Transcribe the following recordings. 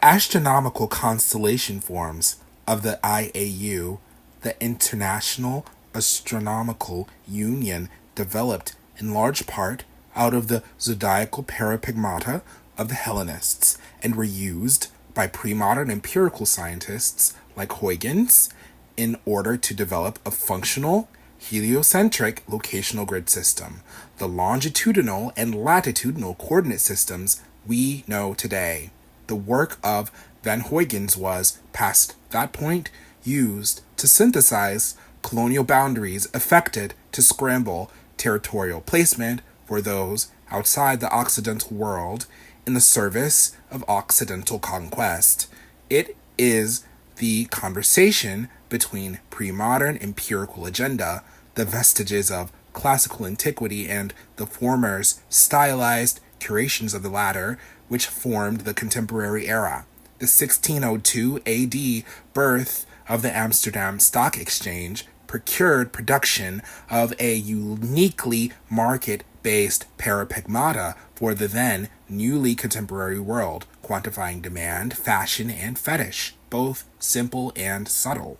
The astronomical constellation forms of the IAU, the International Astronomical Union, developed in large part out of the zodiacal parapygmata of the Hellenists and were used by pre-modern empirical scientists like Huygens in order to develop a functional heliocentric locational grid system, the longitudinal and latitudinal coordinate systems we know today. The work of Van Huygens was, past that point, used to synthesize colonial boundaries affected to scramble territorial placement for those outside the Occidental world in the service of Occidental conquest. It is the conversation between pre-modern empirical agenda, the vestiges of classical antiquity, and the former's stylized curations of the latter, which formed the contemporary era. The 1602 AD birth of the Amsterdam Stock Exchange procured production of a uniquely market-based parapygmata for the then newly contemporary world, quantifying demand, fashion, and fetish, both simple and subtle,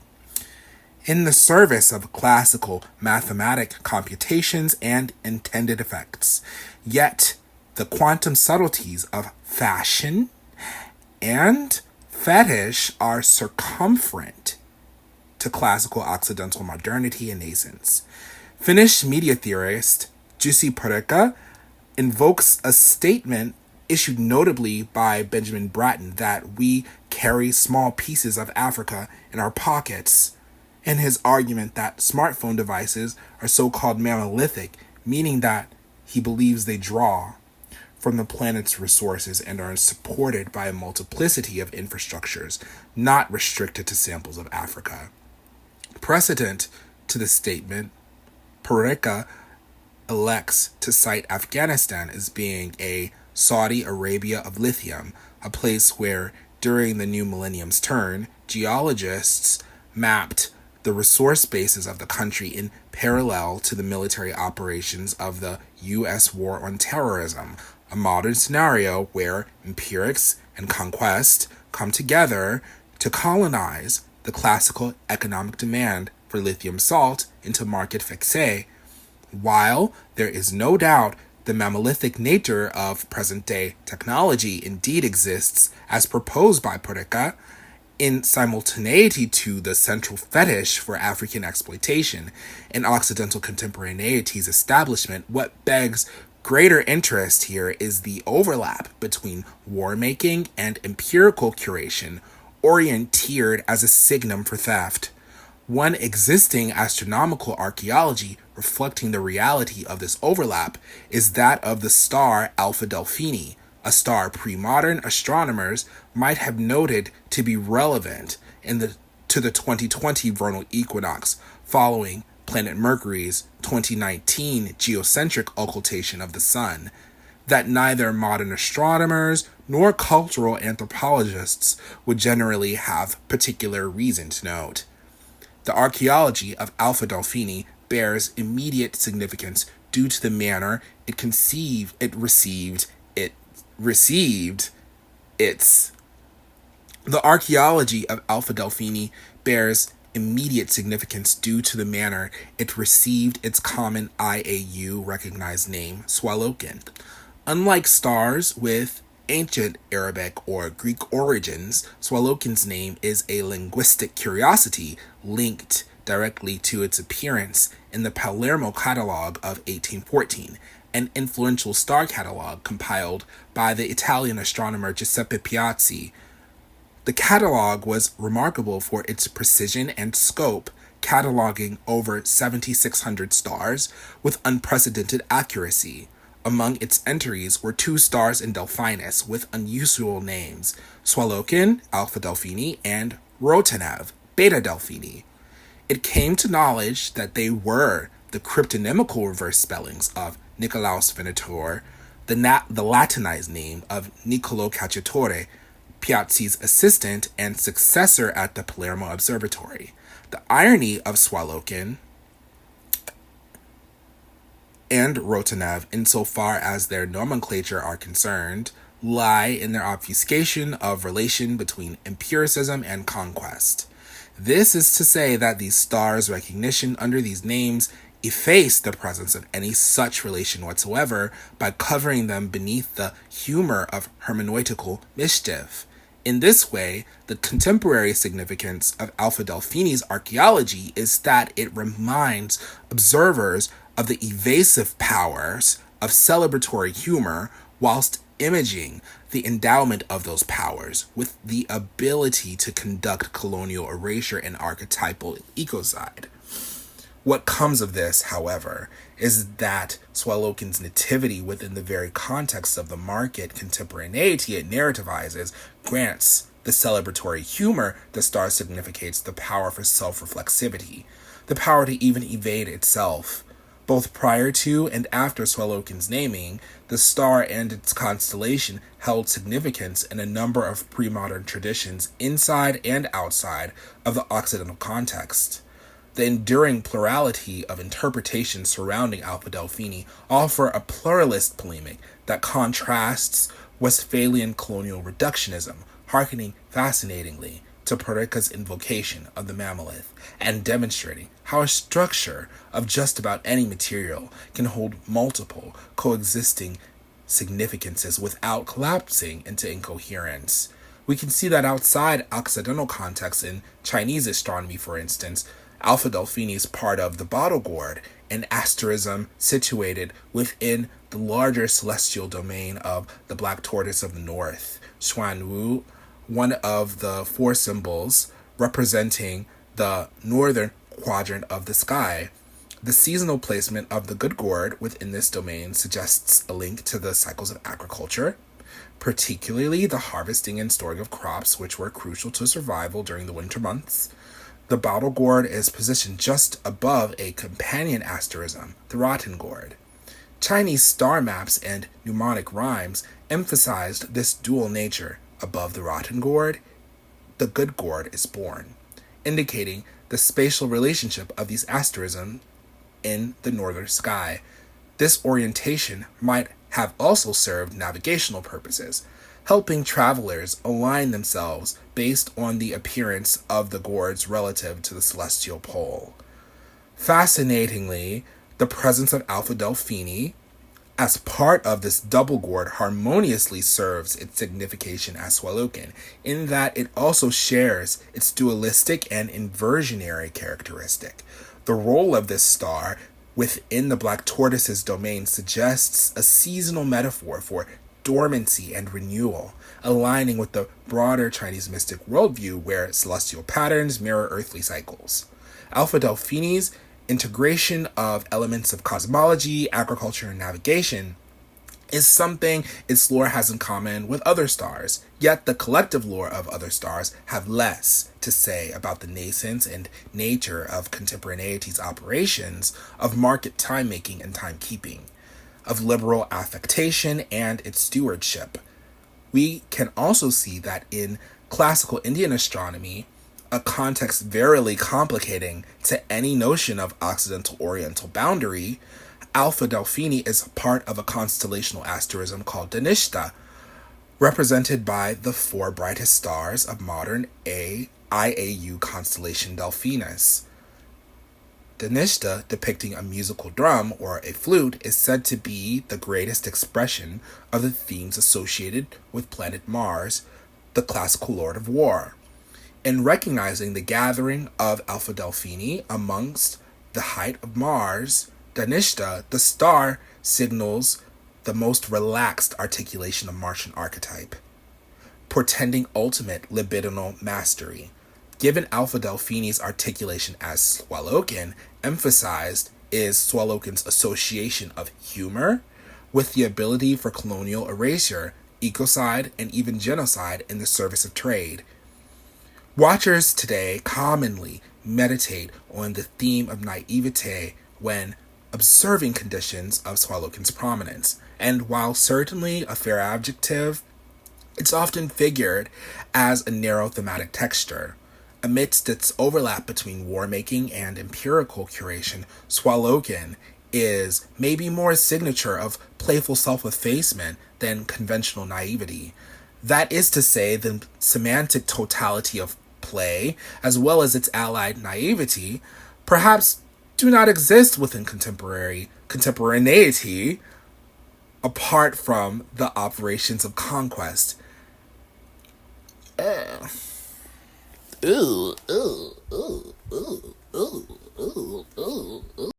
in the service of classical mathematic computations and intended effects. Yet, the quantum subtleties of fashion and fetish are circumferent to classical Occidental modernity and nascence. Finnish media theorist Jussi Parekka invokes a statement issued notably by Benjamin Bratton that we carry small pieces of Africa in our pockets, in his argument that smartphone devices are so-called monolithic, meaning that he believes they draw from the planet's resources and are supported by a multiplicity of infrastructures, not restricted to samples of Africa. Precedent to this statement, Parekha elects to cite Afghanistan as being a Saudi Arabia of lithium, a place where, during the new millennium's turn, geologists mapped the resource bases of the country in parallel to the military operations of the U.S. war on terrorism, a modern scenario where empirics and conquest come together to colonize the classical economic demand for lithium salt into market fixe. While there is no doubt the monolithic nature of present-day technology indeed exists as proposed by Parekha, in simultaneity to the central fetish for African exploitation and Occidental contemporaneity's establishment, what begs greater interest here is the overlap between war-making and empirical curation, orienteered as a signum for theft. One existing astronomical archaeology reflecting the reality of this overlap is that of the star Alpha Delphini, a star pre-modern astronomers might have noted to be relevant to the 2020 vernal equinox following planet Mercury's 2019 geocentric occultation of the Sun, that neither modern astronomers nor cultural anthropologists would generally have particular reason to note. The archaeology of Alpha Delphini bears immediate significance due to the manner it received its. The archaeology of Alpha Delphini bears immediate significance due to the manner it received its common IAU recognized name, Sualocin. Unlike stars with ancient Arabic or Greek origins, Sualocin's name is a linguistic curiosity linked directly to its appearance in the Palermo Catalogue of 1814, an influential star catalog compiled by the Italian astronomer Giuseppe Piazzi. The catalog was remarkable for its precision and scope, cataloging over 7,600 stars with unprecedented accuracy. Among its entries were 2 stars in Delphinus with unusual names, Sualocin, Alpha Delphini, and Rotanev, Beta Delphini. It came to knowledge that they were the cryptonymical reverse spellings of Nicolaus Venator, the Latinized name of Niccolo Cacciatore, Piazzi's assistant and successor at the Palermo Observatory. The irony of Sualocin and Rotanev, insofar as their nomenclature are concerned, lie in their obfuscation of relation between empiricism and conquest. This is to say that these stars' recognition under these names efface the presence of any such relation whatsoever by covering them beneath the humor of hermeneutical mischief. In this way, the contemporary significance of Alpha Delphini's archaeology is that it reminds observers of the evasive powers of celebratory humor whilst imaging the endowment of those powers with the ability to conduct colonial erasure and archetypal ecocide. What comes of this, however, is that Sualocin's nativity within the very context of the market contemporaneity it narrativizes grants the celebratory humor the star significates the power for self-reflexivity, the power to even evade itself. Both prior to and after Sualocin's naming, the star and its constellation held significance in a number of pre-modern traditions inside and outside of the Occidental context. The enduring plurality of interpretations surrounding Alpha Delphini offer a pluralist polemic that contrasts Westphalian colonial reductionism, hearkening fascinatingly to Parika's invocation of the mammoth, and demonstrating how a structure of just about any material can hold multiple coexisting significances without collapsing into incoherence. We can see that outside Occidental context in Chinese astronomy, for instance, Alpha Delphini is part of the bottle gourd, an asterism situated within the larger celestial domain of the black tortoise of the north, Xuanwu, one of the four symbols representing the northern quadrant of the sky. The seasonal placement of the good gourd within this domain suggests a link to the cycles of agriculture, particularly the harvesting and storing of crops which were crucial to survival during the winter months. The bottle gourd is positioned just above a companion asterism, the rotten gourd. Chinese star maps and mnemonic rhymes emphasized this dual nature. Above the rotten gourd, the good gourd is born, indicating the spatial relationship of these asterisms in the northern sky. This orientation might have also served navigational purposes, helping travelers align themselves based on the appearance of the gourds relative to the celestial pole. Fascinatingly, the presence of Alpha Delphini as part of this double gourd harmoniously serves its signification as Sualocin, in that it also shares its dualistic and inversionary characteristic. The role of this star within the black tortoise's domain suggests a seasonal metaphor for dormancy and renewal, aligning with the broader Chinese mystic worldview where celestial patterns mirror earthly cycles. Alpha Delphini's integration of elements of cosmology, agriculture, and navigation is something its lore has in common with other stars, yet the collective lore of other stars have less to say about the nascence and nature of contemporaneity's operations of market time-making and timekeeping, of liberal affectation and its stewardship. We can also see that in classical Indian astronomy, a context verily complicating to any notion of Occidental-Oriental boundary, Alpha Delphini is part of a constellational asterism called Dhanishta, represented by the four brightest stars of modern IAU constellation Delphinus. Dhanishta, depicting a musical drum or a flute, is said to be the greatest expression of the themes associated with planet Mars, the classical lord of war. In recognizing the gathering of Alpha Delphini amongst the height of Mars, Dhanishta, the star, signals the most relaxed articulation of Martian archetype, portending ultimate libidinal mastery. Given Alpha Delphini's articulation as Sualocin, emphasized is Sualocin's association of humor with the ability for colonial erasure, ecocide, and even genocide in the service of trade. Watchers today commonly meditate on the theme of naïveté when observing conditions of Sualocin's prominence, and while certainly a fair adjective, it's often figured as a narrow thematic texture. Amidst its overlap between war-making and empirical curation, Sualocin is maybe more a signature of playful self-effacement than conventional naivety. That is to say, the semantic totality of play, as well as its allied naivety, perhaps do not exist within contemporaneity apart from the operations of conquest. Ooh, ooh, ooh, ooh, ooh, ooh.